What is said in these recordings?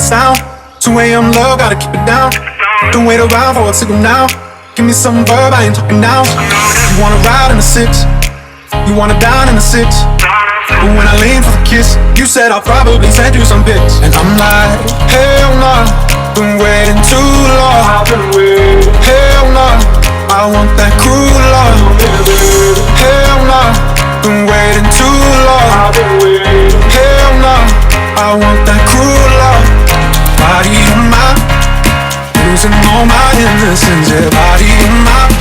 lights down. 2 a.m. love, gotta keep it down. Don't wait around for a signal now. Give me some verb, I ain't talking now. You wanna ride in the 6, you wanna dine in the 6. But when I lean for the kiss, you said I'll probably send you some pics. And I'm like, hell nah, been waiting too long. Hell nah, I want that cruel love. Hell nah, been waiting too long. Hell nah, I want that cruel love. Body of mine, losing all my innocence. Yeah, body of mine,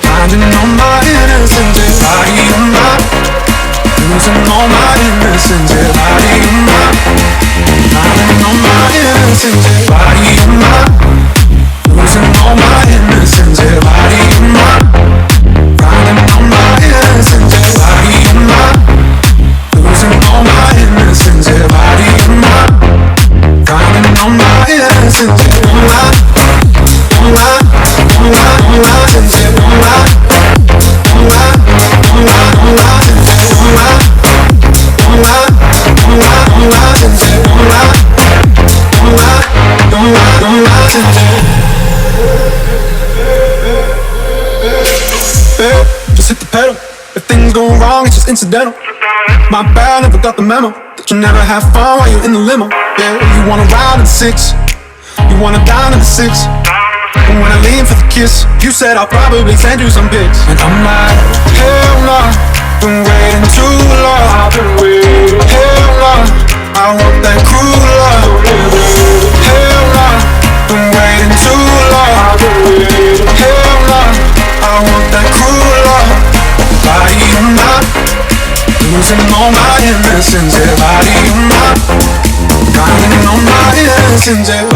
finding all my innocence. Yeah, body of mine, losing all my innocence. Yeah, body of mine, finding all my innocence. Yeah, body of mine, losing all my innocence. Yeah, body of mine, finding all my innocence. Yeah, body of mine, losing all my innocence. Yeah, body of mine, finding all my innocence. Yeah, all my, all my, all my, all my innocence. Yeah, all my, all my, all my, all my innocence. Yeah, all my, all my, all my, all my innocence. Yeah, all my, all my, all my, all my innocence. Babe, just hit the pedal. If things go wrong, it's just incidental. My bad, never got the memo that you never have fun while you're in the limo. Yeah, you wanna ride in the 6, you wanna dine in the 6. And when I lean for the kiss, you said I'll probably send you some pics. And I'm like, hell nah, been waiting too long. Hell nah, I want that cruel love. Hell nah, been waiting too long. Hell nah, I want that cruel love. Body of mine, losing all my innocence. Yeah, body of mine, finding all my innocence. Yeah,